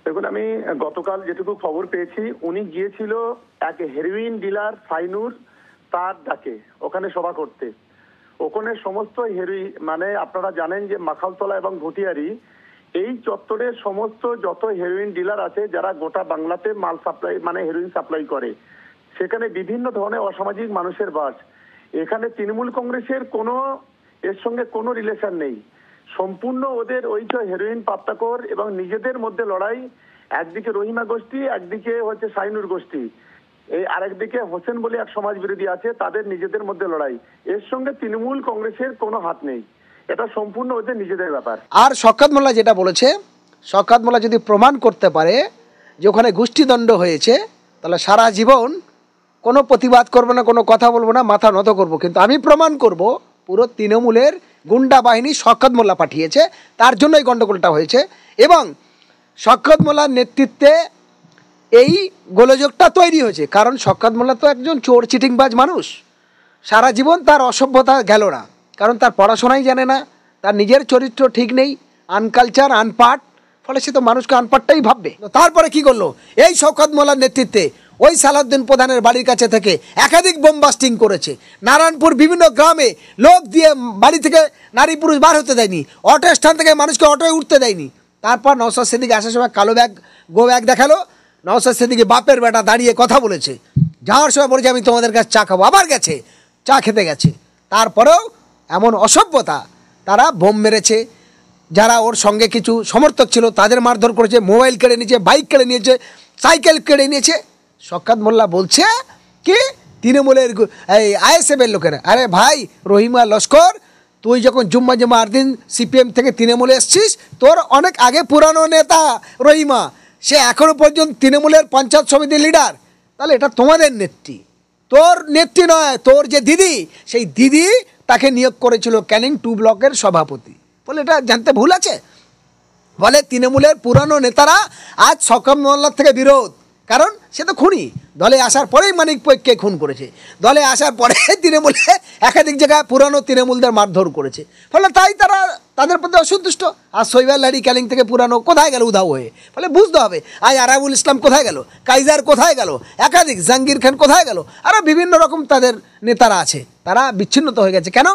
দেখুন, আমি গতকাল যেটুকু খবর পেয়েছি, উনি গিয়েছিল এক হেরোইন ডিলার সাইনুর তার ডাকে ওখানে সভা করতে। ওখানে সমস্ত হেরোইন, মানে আপনারা জানেন যে মাখালতলা এবং ঘটিয়ারি এই চত্বরের সমস্ত যত হেরোইন ডিলার আছে যারা গোটা বাংলাতে মাল সাপ্লাই মানে হেরোইন সাপ্লাই করে, সেখানে বিভিন্ন ধরনের অসামাজিক মানুষের বাস। এখানে তৃণমূল কংগ্রেসের কোনো এর সঙ্গে কোনো রিলেশন নেই। সম্পূর্ণ ওদের ওই হেরোইন পাপ্তাকর এবং নিজেদের মধ্যে লড়াই। একদিকে রহিমা গোষ্ঠী, একদিকে হচ্ছে সাইনুর গোষ্ঠী, এই আরেকদিকে হোসেন বলে এক সমাজ বিরোধী আছে, তাদের নিজেদের মধ্যে লড়াই। এর সঙ্গে তৃণমূল কংগ্রেসের কোনো হাত নেই, এটা সম্পূর্ণ ওদের নিজেদের ব্যাপার। আর শওকত মোল্লা যেটা বলেছে, শওকত মোল্লা যদি প্রমাণ করতে পারে যে ওখানে গোষ্ঠীদ্বন্দ্ব হয়েছে, তাহলে সারা জীবন কোনো প্রতিবাদ করবো না, কোনো কথা বলবো না, মাথা নত করবো। কিন্তু আমি প্রমাণ করব পুরো তৃণমূলের গুন্ডা বাহিনী শওকত মোল্লা পাঠিয়েছে, তার জন্য এই গণ্ডগোলটা হয়েছে। এবং শওকত মোল্লার নেতৃত্বে এই গোলযোগটা তৈরি হয়েছে, কারণ শওকত মোল্লা তো একজন চোর চিটিংবাজ মানুষ। সারা জীবন তার অসভ্যতা গেল না, কারণ তার পড়াশোনাই জানে না, তার নিজের চরিত্র ঠিক নেই, আনকালচার, আনপাট, ফলে সে তো মানুষকে আনপাটটাই ভাববে। তারপরে কি করলো, এই শওকত মোল্লার নেতৃত্বে ওই সালাউদ্দিন প্রধানের বাড়ির কাছে থেকে একাধিক বোম বাস্টিং করেছে। নারায়ণপুর বিভিন্ন গ্রামে লোক দিয়ে বাড়ি থেকে নারী পুরুষ বার হতে দেয়নি, অটো স্ট্যান্ড থেকে মানুষকে অটোয় উঠতে দেয়নি। তারপর নওশাদ সিদ্দিকী আসার সময় কালো ব্যাগ, গো ব্যাগ দেখালো। নওশাদ সিদ্দিকী বাপের বেটা দাঁড়িয়ে কথা বলেছে, যাওয়ার সময় বলেছে আমি তোমাদের কাছে চা খাবো, আবার গেছে চা খেতে গেছে। তারপরেও এমন অসভ্যতা, তারা বোম মেরেছে, যারা ওর সঙ্গে কিছু সমর্থক ছিল তাদের মারধর করেছে, মোবাইল কেড়ে নিয়েছে, বাইক কেড়ে নিয়েছে, সাইকেল কেড়ে নিয়েছে। শওকত মোল্লা বলছে কি তৃণমূলের এই আইএসএফের লোকেরা, আরে ভাই রহিমা লস্কর, তুই যখন জুম্মা জুম্মার দিন সিপিএম থেকে তৃণমূলে এসছিস, তোর অনেক আগে পুরানো নেতা রহিমা, সে এখনও পর্যন্ত তৃণমূলের পঞ্চায়েত সমিতির লিডার। তাহলে এটা তোমাদের নেত্রী, তোর নেত্রী নয়, তোর যে দিদি, সেই দিদি তাকে নিয়োগ করেছিল ক্যানিং 2 ব্লকের সভাপতি। বলে এটা জানতে ভুল আছে? বলে তৃণমূলের পুরানো নেতারা আজ শওকত মোল্লার থেকে বিরোধ, কারণ সে তো খুনি। দলে আসার পরেই মানিক পৈককে খুন করেছে, দলে আসার পরে তৃণমূলে একাধিক জায়গায় পুরানো তৃণমূলদের মারধর করেছে, ফলে তাই তারা তাদের প্রতি অসন্তুষ্ট। আর শৈবাল লাড়ি ক্যানিং থেকে পুরানো কোথায় গেল উধাও হয়ে, ফলে বুঝতে হবে আজ আরাবুল ইসলাম কোথায় গেল, কাইজার কোথায় গেল, একাধিক জাহাঙ্গীর খান কোথায় গেল, আরও বিভিন্ন রকম তাদের নেতারা আছে, তারা বিচ্ছিন্নত হয়ে গেছে। কেন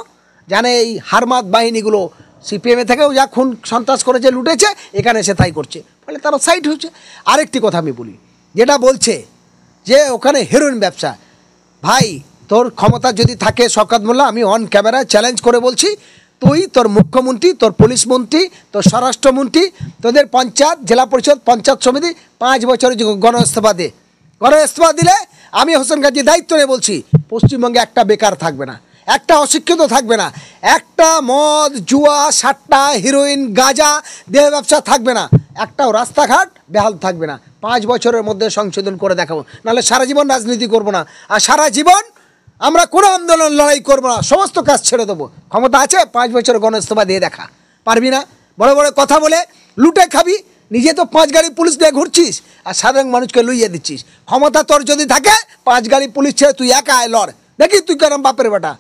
জানে এই হারমাত বাহিনীগুলো সিপিএমে থেকেও যা খুন সন্ত্রাস করেছে, লুটেছে, এখানে এসে তাই করছে, ফলে তারা সাইড হচ্ছে। আরেকটি কথা আমি বলি, যেটা বলছে যে ওখানে হেরোইন ব্যবসা, ভাই তোর ক্ষমতা যদি থাকে শওকত মোল্লা, আমি অন ক্যামেরায় চ্যালেঞ্জ করে বলছি, তুই তোর মুখ্যমন্ত্রী, তোর পুলিশ মন্ত্রী, তোর স্বরাষ্ট্রমন্ত্রী, তোদের পঞ্চায়েত, জেলা পরিষদ, পঞ্চায়েত সমিতি 5 বছরের গণ ইস্তফা দে। গণ ইস্তফা দিলে আমি হোসেন গাজী দায়িত্ব নিয়ে বলছি, পশ্চিমবঙ্গে একটা বেকার থাকবে না, একটা অশিক্ষিত থাকবে না, একটা মদ জুয়া সাট্টা হিরোইন গাঁজা দেহ ব্যবসা থাকবে না, একটাও রাস্তাঘাট বেহাল থাকবে না। 5 বছরের মধ্যে সংশোধন করে দেখাবো, নাহলে সারা জীবন রাজনীতি করবো না, আর সারা জীবন আমরা কোনো আন্দোলন লড়াই করবো না, সমস্ত কাজ ছেড়ে দেবো। ক্ষমতা আছে, 5 বছর গণ ইস্তফা দিয়ে দেখা, পারবি না? বড় বড় কথা বলে লুটে খাবি, নিজে তো 5 গাড়ি পুলিশ দিয়ে ঘুরছিস আর সাধারণ মানুষকে লুইয়ে দিচ্ছিস। ক্ষমতা তোর যদি থাকে 5 গাড়ি পুলিশ ছেড়ে তুই একা লড়, দেখি তুই কেন বাপের বেটা,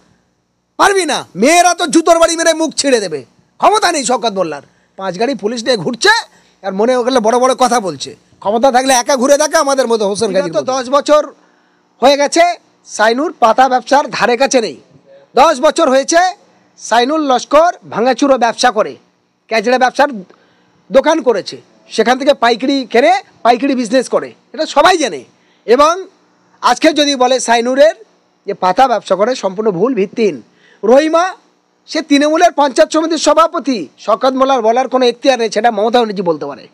পারবি না? মেয়েরা তো জুতোর বাড়ি মেরে মুখ ছিঁড়ে দেবে। ক্ষমতা নেই শওকত মোল্লার, 5 গাড়ি পুলিশ নিয়ে ঘুরছে আর মনে গেলে বড় বড় কথা বলছে। ক্ষমতা থাকলে একা ঘুরে দেখা আমাদের মতো হোসেন গাজী। তো 10 বছর হয়ে গেছে সাইনুর পাতা ব্যবসার ধারে কাছে নেই। 10 বছর হয়েছে সাইনুল লস্কর ভাঙাচুরো ব্যবসা করে, ক্যাচড়া ব্যবসার দোকান করেছে, সেখান থেকে পাইকারি কেনে পাইকারি বিজনেস করে, এটা সবাই জানে। এবং আজকে যদি বলে সাইনুরের যে পাতা ব্যবসা করে, সম্পূর্ণ ভুল, ভিত্তিহীন। রহিমা সে তৃণমূলের পঞ্চায়েত সমিতির সভাপতি, শওকত মোল্লার বলার কোনো এখতিয়ার নেই, সেটা মমতা ব্যানার্জি বলতে পারে,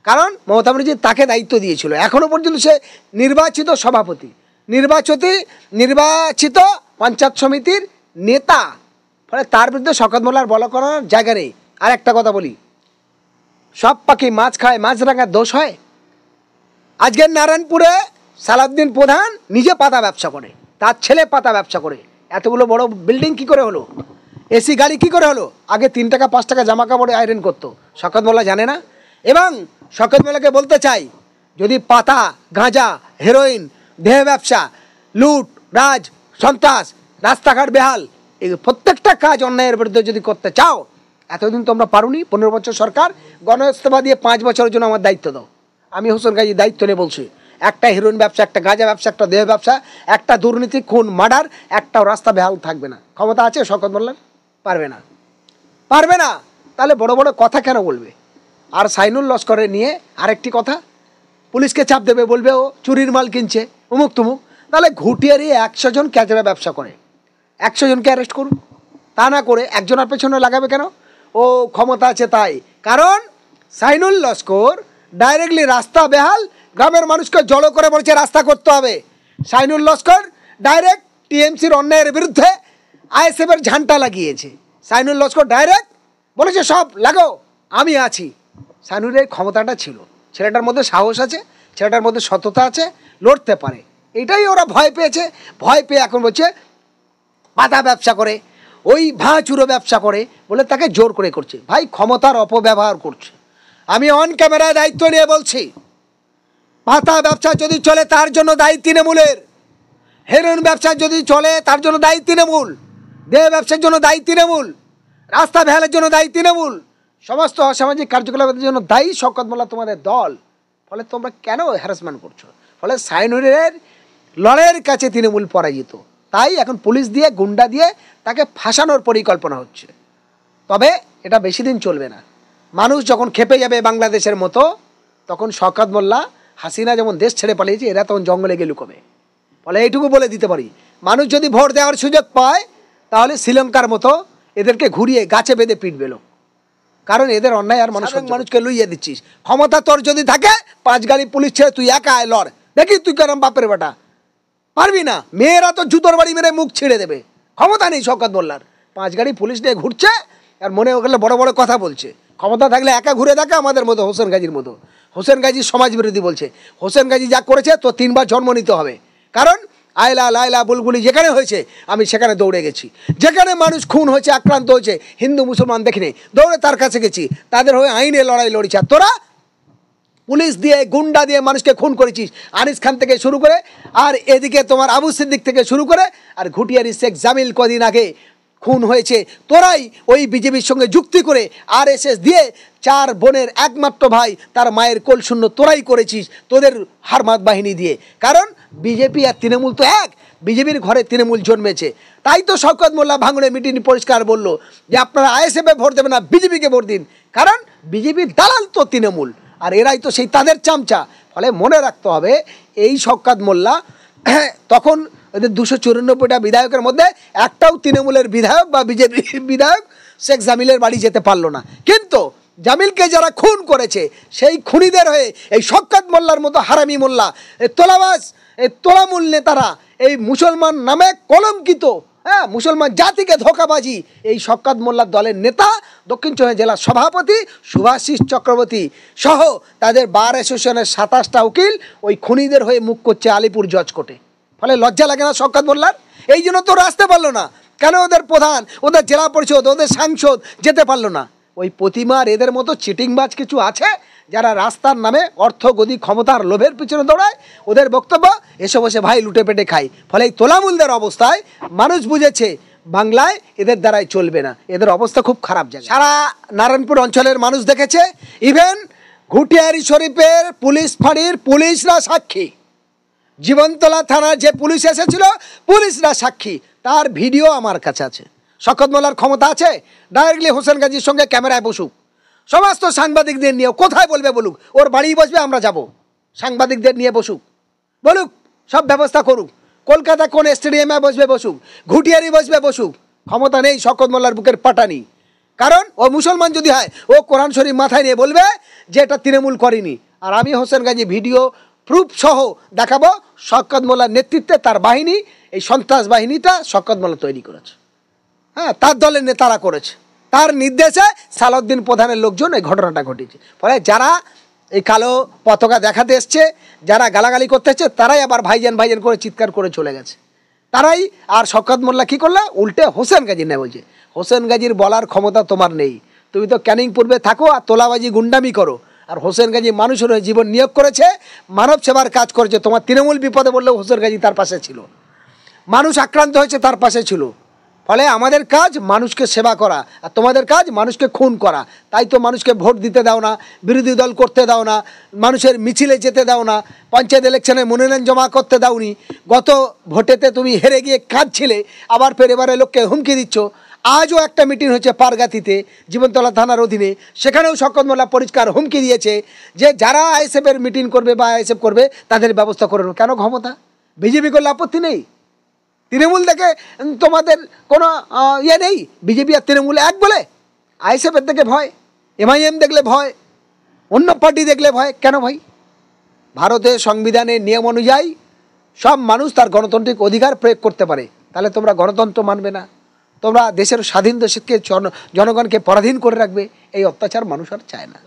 কারণ মমতা ব্যানার্জি তাকে দায়িত্ব দিয়েছিল। এখনও পর্যন্ত সে নির্বাচিত সভাপতি, নির্বাচিত পঞ্চায়েত সমিতির নেতা, ফলে তার বিরুদ্ধে শওকত মোল্লার বলা করার জায়গা নেই। আর একটা কথা বলি, সব পাখি মাছ খায়, মাছ রাঙার দোষ হয়? আজকের নারায়ণপুরে সালাউদ্দিন প্রধান নিজে পাতা ব্যবসা করে, তার ছেলে পাতা ব্যবসা করে, এতগুলো বড় বিল্ডিং কি করে হলো, এসি গাড়ি কি করে হলো? আগে 3 টাকা 5 টাকা জামা কাপড়ে আয়রন করতো, শওকত মোল্লা জানে না? এবং শওকত মোল্লাকে বলতে চাই, যদি পাতা, গাঁজা, হেরোইন, দেহ ব্যবসা, লুট, রাজ, সন্ত্রাস, রাস্তাঘাট বেহাল, এই প্রত্যেকটা কাজ অন্যায়ের বিরুদ্ধে যদি করতে চাও, এতদিন তোমরা পারোনি, 15 বছর সরকার, গণ ইস্তফা দিয়ে 5 বছরের জন্য আমার দায়িত্ব দাও। আমি হোসেন গাজী দায়িত্ব নিয়ে বলছি, একটা হিরোইন ব্যবসা, একটা গাঁজা ব্যবসা, একটা দেহ ব্যবসা, একটা দুর্নীতি, খুন, মার্ডার, একটাও রাস্তা বেহাল থাকবে না। ক্ষমতা আছে শওকত মোল্লার? পারবে না, পারবে না। তাহলে বড় বড় কথা কেন বলবে? আর সাইনুল লস্করে নিয়ে আরেকটি কথা, পুলিশকে চাপ দেবে, বলবে ও চুরির মাল কিনছে, অমুক তুমুক। তাহলে ঘুটিয়ারি 100 জন ক্যাচরা ব্যবসা করে, 100 জনকে অ্যারেস্ট করুন। তা না করে একজনের পেছনে লাগাবে কেন? ও ক্ষমতা আছে তাই। কারণ সাইনুল লস্কর ডাইরেক্টলি রাস্তা বেহাল, গ্রামের মানুষকে জড়ো করে বলছে রাস্তা করতে হবে। সাইনুল লস্কর ডাইরেক্ট টিএমসির অন্যায়ের বিরুদ্ধে আইএসএফের ঝান্ডা লাগিয়েছে। সাইনুল লস্কর ডাইরেক্ট বলেছে সব লাগাও, আমি আছি। সাইনুলের ক্ষমতাটা ছিল, ছেলেটার মধ্যে সাহস আছে, ছেলেটার মধ্যে সততা আছে, লড়তে পারে। এটাই ওরা ভয় পেয়েছে। ভয় পেয়ে এখন বলছে পাতা ব্যবসা করে, ওই ভাঁচুরো ব্যবসা করে বলে তাকে জোর করে করছে। ভাই ক্ষমতার অপব্যবহার করছে। আমি অন ক্যামেরায় দায়িত্ব নিয়ে বলছি, পাতা ব্যবসা যদি চলে তার জন্য দায়ী তৃণমূলের, হেরোইন ব্যবসা যদি চলে তার জন্য দায়ী তৃণমূল, দেহ ব্যবসার জন্য দায়ী তৃণমূল, রাস্তা ভেহালের জন্য দায়ী তৃণমূল, সমস্ত অসামাজিক কার্যকলাপের জন্য দায়ী শওকত মোল্লা তোমাদের দল। ফলে তোমরা কেন হ্যারাসমেন্ট করছো? ফলে সাইনুলের লড়াইয়ের কাছে তৃণমূল পরাজিত। তাই এখন পুলিশ দিয়ে, গুন্ডা দিয়ে তাকে ফাঁসানোর পরিকল্পনা হচ্ছে। তবে এটা বেশি দিন চলবে না। মানুষ যখন খেপে যাবে বাংলাদেশের মতো, তখন শওকত মোল্লা, হাসিনা যেমন দেশ ছেড়ে পালিয়েছে, এরা তখন জঙ্গলে গিয়ে লুকোবে। ফলে এইটুকু বলে দিতে পারি, মানুষ যদি ভোট দেওয়ার সুযোগ পায় তাহলে শ্রীলঙ্কার মতো এদেরকে ঘুরিয়ে গাছে বেঁধে পিটবে লোক। কারণ এদের অন্যায় আর মানুষকে লুইয়ে দিচ্ছিস। ক্ষমতা তোর যদি থাকে 5 গাড়ি পুলিশ ছেড়ে তুই একা আয় লড়, দেখি তুই কেন বাপের বেটা। পারবি না, মেয়েরা তো জুতোর বাড়ি মেরে মুখ ছিঁড়ে দেবে। ক্ষমতা নেই শওকত মোল্লার, 5 গাড়ি পুলিশ নিয়ে ঘুরছে আর মনে ওগুলো বড় বড় কথা বলছে। ক্ষমতা থাকলে একা ঘুরে দেখা আমাদের মতো হোসেন গাজীর মতো। হোসেন গাজী সমাজ বিরোধী বলছে। হোসেন গাজী যা করেছে তো 3 বার জন্ম নিতে হবে। কারণ আয়লা লায়লা বুলবুলি যেখানে হয়েছে আমি সেখানে দৌড়ে গেছি। যেখানে মানুষ খুন হয়েছে, আক্রান্ত হয়েছে, হিন্দু মুসলমান দেখিনি, দৌড়ে তার কাছে গেছি, তাদের হয়ে আইনে লড়াই লড়েছে। আর তোরা পুলিশ দিয়ে, গুন্ডা দিয়ে মানুষকে খুন করেছিস, আনিস খান থেকে শুরু করে, আর এদিকে তোমার আবু সিদ্দিক থেকে শুরু করে, আর ঘুটিয়ারি শেখ জামিল কদিন আগে খুন হয়েছে। তোরাই ওই বিজেপির সঙ্গে যুক্তি করে আরএসএস দিয়ে 4 বোনের একমাত্র ভাই, তার মায়ের কোলশূন্য তোরাই করেছিস তোদের হারমাত বাহিনী দিয়ে। কারণ বিজেপি আর তৃণমূল তো এক, বিজেপির ঘরে তৃণমূল জন্মেছে। তাই তো শওকত মোল্লা ভাঙড়ে মিটিং পরিষ্কার বলল যে আপনারা আইএসএফে ভোট দেবেন না, বিজেপিকে ভোট দিন। কারণ বিজেপির দালাল তো তৃণমূল, আর এরাই তো সেই তাদের চামচা। ফলে মনে রাখতে হবে, এই শওকত মোল্লা তখন এদের 294টা বিধায়কের মধ্যে একটাও তৃণমূলের বিধায়ক বা বিজেপির বিধায়ক শেখ জামিলের বাড়ি যেতে পারলো না। কিন্তু জামিলকে যারা খুন করেছে সেই খুনিদের হয়ে এই শওকত মোল্লার মতো হারামি মোল্লা, এই তোলাবাজ, এই তোলামূল নেতারা, এই মুসলমান নামে কলঙ্কিত, মুসলমান জাতিকে ধোঁকাবাজি, এই শওকত মোল্লার দলের নেতা, দক্ষিণ চব্বিশ জেলার সভাপতি শুভাশিস চক্রবর্তী সহ তাদের বার অ্যাসোসিয়েশনের 27টা উকিল ওই খুনিদের হয়ে মুখ করছে আলিপুর জজ কোর্টে। ফলে লজ্জা লাগে না শওকত মোল্লার? এই জন্য তো আসতে পারলো না। কেন ওদের প্রধান, ওদের জেলা পরিষদ, ওদের সাংসদ যেতে পারলো না? ওই প্রতিমার এদের মতো চিটিংবাজ কিছু আছে যারা রাস্তার নামে অর্থ, গদি, ক্ষমতার লোভের পিছনে দৌড়ায়। ওদের বক্তব্য এসব বসে ভাই লুটে পেটে খায়। ফলে এই তোলামূলদের অবস্থায় মানুষ বুঝেছে বাংলায় এদের দ্বারাই চলবে না, এদের অবস্থা খুব খারাপ জায়গা। সারা নারায়ণপুর অঞ্চলের মানুষ দেখেছে, ইভেন ঘুটিয়ারি শরীফের পুলিশ ফাঁড়ির পুলিশরা সাক্ষী, জীবনতলা থানার যে পুলিশ এসেছিল পুলিশরা সাক্ষী, তার ভিডিও আমার কাছে আছে। শওকত মোল্লার ক্ষমতা আছে, ডাইরেক্টলি হোসেন গাজীর সঙ্গে ক্যামেরায় বসুক, সমস্ত সাংবাদিকদের নিয়ে কোথায় বলবে বলুক, ওর বাড়ি বসবে, আমরা যাব, সাংবাদিকদের নিয়ে বসুক, বলুক, সব ব্যবস্থা করুক। কলকাতা কোন স্টেডিয়ামে বসবে বসুক, ঘুটিয়ারি বসবে বসুক, ক্ষমতা নেই শওকত মোল্লার বুকের পাটানি। কারণ ও মুসলমান যদি হয়, ও কোরআন শরীফ মাথায় নিয়ে বলবে যে এটা তৃণমূল করেনি। আর আমি হোসেন গাজী ভিডিও প্রুফ সহ দেখাবো শওকত মোল্লার নেতৃত্বে তার বাহিনী, এই সন্ত্রাস বাহিনীটা শওকত মোল্লা তৈরি করেছে। তার দলের নেতারা করেছে, তার নির্দেশে সালাউদ্দিন প্রধানের লোকজন এই ঘটনাটা ঘটেছে। ফলে যারা এই কালো পতাকা দেখাতে এসছে, যারা গালাগালি করতে এসছে, তারাই আবার ভাইজান ভাইজান করে চিৎকার করে চলে গেছে। তারাই আর শওকত মোল্লা কী করলো, উল্টে হোসেন গাজীর নেই বলছে। হোসেন গাজীর বলার ক্ষমতা তোমার নেই, তুমি তো ক্যানিং পূর্বে থাকো আর তোলাবাজি গুন্ডামি করো। আর হোসেন গাজী মানুষের জীবন নিয়োগ করেছে, মানব সেবার কাজ করেছে। তোমার তৃণমূল বিপদে বললেও হোসেন গাজী তার পাশে ছিল, মানুষ আক্রান্ত হয়েছে তার পাশে ছিল। ফলে আমাদের কাজ মানুষকে সেবা করা, আর তোমাদের কাজ মানুষকে খুন করা। তাই তো মানুষকে ভোট দিতে দাও না, বিরোধী দল করতে দাও না, মানুষের মিছিলে যেতে দাও না, পঞ্চায়েত ইলেকশনে মনোনয়ন জমা করতে দাওনি। গত ভোটেতে তুমি হেরে গিয়ে কাঁদছিলে, আবার ফের এবারে লোককে হুমকি দিচ্ছ। আজও একটা মিটিং হচ্ছে পারগাতিতে, জীবনতলা থানার অধীনে, সেখানেও শওকত মোল্লা পরিষ্কার হুমকি দিয়েছে যে যারা আইএসএফের মিটিং করবে বা আইএসএফ করবে তাদের ব্যবস্থা করে নেব। কেন ক্ষমতা? বিজেপি করলে আপত্তি নেই? তৃণমূল দেখে তোমাদের কোনো ইয়ে নেই? বিজেপি আর তৃণমূল এক বলে? আইএসএফের দেখে ভয়, এমআইএম দেখলে ভয়, অন্য পার্টি দেখলে ভয় কেন ভাই? ভারতের সংবিধানের নিয়ম অনুযায়ী সব মানুষ তার গণতান্ত্রিক অধিকার প্রয়োগ করতে পারে। তাহলে তোমরা গণতন্ত্র মানবে না? তোমরা দেশের স্বাধীন দেশকে জনগণকে পরাধীন করে রাখবে? এই অত্যাচার মানুষ আর চায় না।